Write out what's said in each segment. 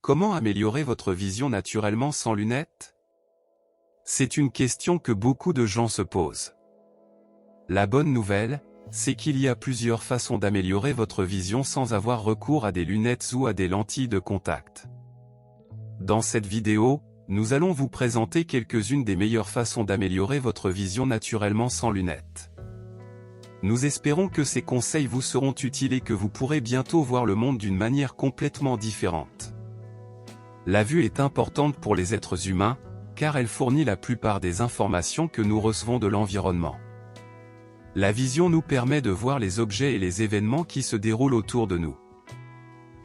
Comment améliorer votre vision naturellement sans lunettes? C'est une question que beaucoup de gens se posent. La bonne nouvelle, c'est qu'il y a plusieurs façons d'améliorer votre vision sans avoir recours à des lunettes ou à des lentilles de contact. Dans cette vidéo, nous allons vous présenter quelques-unes des meilleures façons d'améliorer votre vision naturellement sans lunettes. Nous espérons que ces conseils vous seront utiles et que vous pourrez bientôt voir le monde d'une manière complètement différente. La vue est importante pour les êtres humains, car elle fournit la plupart des informations que nous recevons de l'environnement. La vision nous permet de voir les objets et les événements qui se déroulent autour de nous.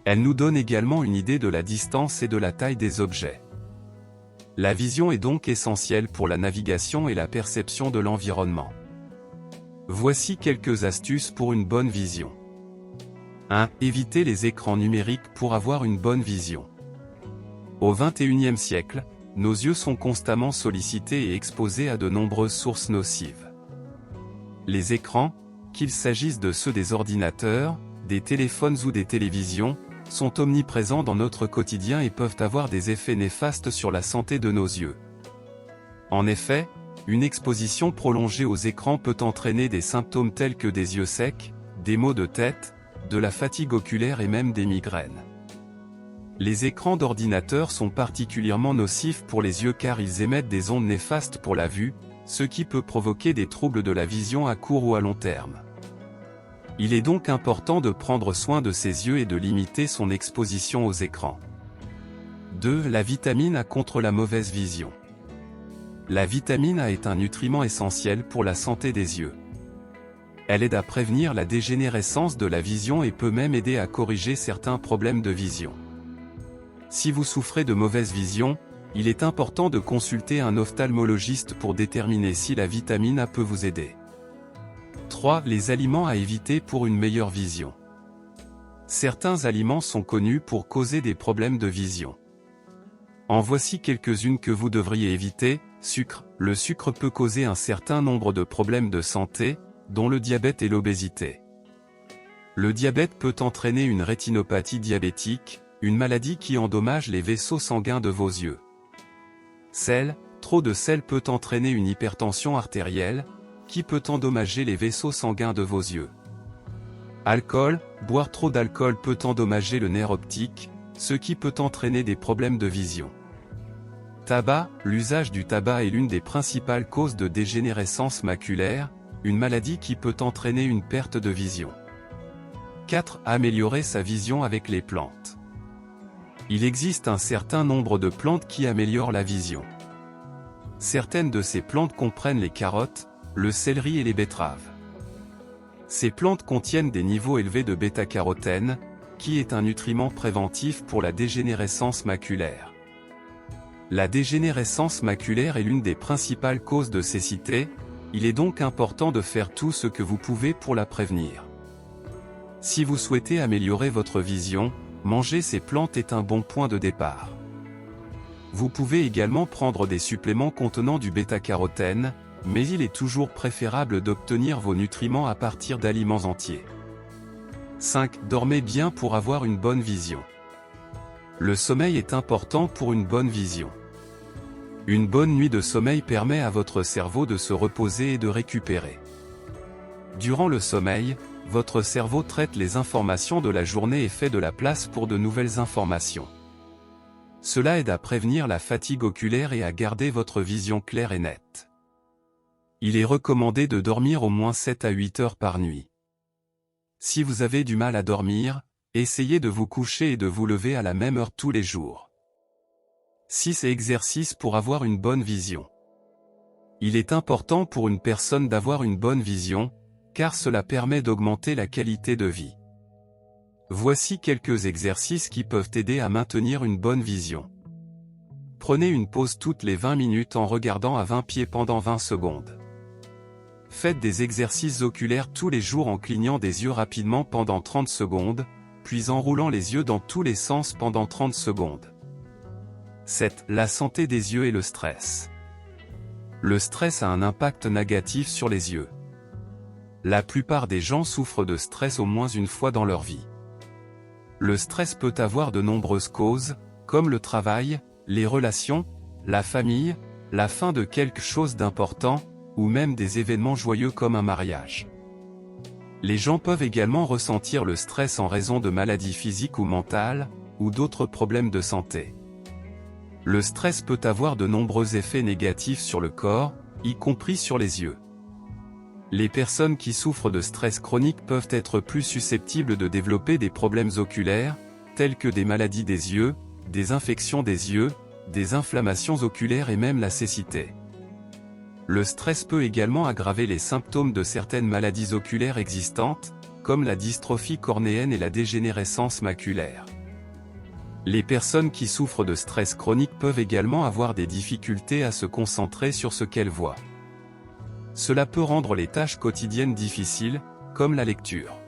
Elle nous donne également une idée de la distance et de la taille des objets. La vision est donc essentielle pour la navigation et la perception de l'environnement. Voici quelques astuces pour une bonne vision. 1. Évitez les écrans numériques pour avoir une bonne vision. Au XXIe siècle, nos yeux sont constamment sollicités et exposés à de nombreuses sources nocives. Les écrans, qu'il s'agisse de ceux des ordinateurs, des téléphones ou des télévisions, sont omniprésents dans notre quotidien et peuvent avoir des effets néfastes sur la santé de nos yeux. En effet, une exposition prolongée aux écrans peut entraîner des symptômes tels que des yeux secs, des maux de tête, de la fatigue oculaire et même des migraines. Les écrans d'ordinateur sont particulièrement nocifs pour les yeux car ils émettent des ondes néfastes pour la vue, ce qui peut provoquer des troubles de la vision à court ou à long terme. Il est donc important de prendre soin de ses yeux et de limiter son exposition aux écrans. 2. La vitamine A contre la mauvaise vision. La vitamine A est un nutriment essentiel pour la santé des yeux. Elle aide à prévenir la dégénérescence de la vision et peut même aider à corriger certains problèmes de vision. Si vous souffrez de mauvaise vision, il est important de consulter un ophtalmologiste pour déterminer si la vitamine A peut vous aider. 3. Les aliments à éviter pour une meilleure vision. Certains aliments sont connus pour causer des problèmes de vision. En voici quelques-unes que vous devriez éviter. Sucre. Le sucre peut causer un certain nombre de problèmes de santé, dont le diabète et l'obésité. Le diabète peut entraîner une rétinopathie diabétique, une maladie qui endommage les vaisseaux sanguins de vos yeux. Sel. Trop de sel peut entraîner une hypertension artérielle, qui peut endommager les vaisseaux sanguins de vos yeux. Alcool. Boire trop d'alcool peut endommager le nerf optique, ce qui peut entraîner des problèmes de vision. Tabac. L'usage du tabac est l'une des principales causes de dégénérescence maculaire, une maladie qui peut entraîner une perte de vision. 4. Améliorer sa vision avec les plantes. Il existe un certain nombre de plantes qui améliorent la vision. Certaines de ces plantes comprennent les carottes, le céleri et les betteraves. Ces plantes contiennent des niveaux élevés de bêta-carotène, qui est un nutriment préventif pour la dégénérescence maculaire. La dégénérescence maculaire est l'une des principales causes de cécité, il est donc important de faire tout ce que vous pouvez pour la prévenir. Si vous souhaitez améliorer votre vision, manger ces plantes est un bon point de départ. Vous pouvez également prendre des suppléments contenant du bêta-carotène, mais il est toujours préférable d'obtenir vos nutriments à partir d'aliments entiers. 5. Dormez bien pour avoir une bonne vision. Le sommeil est important pour une bonne vision. Une bonne nuit de sommeil permet à votre cerveau de se reposer et de récupérer. Durant le sommeil, votre cerveau traite les informations de la journée et fait de la place pour de nouvelles informations. Cela aide à prévenir la fatigue oculaire et à garder votre vision claire et nette. Il est recommandé de dormir au moins 7 à 8 heures par nuit. Si vous avez du mal à dormir, essayez de vous coucher et de vous lever à la même heure tous les jours. 6. Exercices pour avoir une bonne vision. Il est important pour une personne d'avoir une bonne vision, car cela permet d'augmenter la qualité de vie. Voici quelques exercices qui peuvent aider à maintenir une bonne vision. Prenez une pause toutes les 20 minutes en regardant à 20 pieds pendant 20 secondes. Faites des exercices oculaires tous les jours en clignant des yeux rapidement pendant 30 secondes, puis en roulant les yeux dans tous les sens pendant 30 secondes. 7. La santé des yeux et le stress. Le stress a un impact négatif sur les yeux. La plupart des gens souffrent de stress au moins une fois dans leur vie. Le stress peut avoir de nombreuses causes, comme le travail, les relations, la famille, la fin de quelque chose d'important, ou même des événements joyeux comme un mariage. Les gens peuvent également ressentir le stress en raison de maladies physiques ou mentales, ou d'autres problèmes de santé. Le stress peut avoir de nombreux effets négatifs sur le corps, y compris sur les yeux. Les personnes qui souffrent de stress chronique peuvent être plus susceptibles de développer des problèmes oculaires, tels que des maladies des yeux, des infections des yeux, des inflammations oculaires et même la cécité. Le stress peut également aggraver les symptômes de certaines maladies oculaires existantes, comme la dystrophie cornéenne et la dégénérescence maculaire. Les personnes qui souffrent de stress chronique peuvent également avoir des difficultés à se concentrer sur ce qu'elles voient. Cela peut rendre les tâches quotidiennes difficiles, comme la lecture.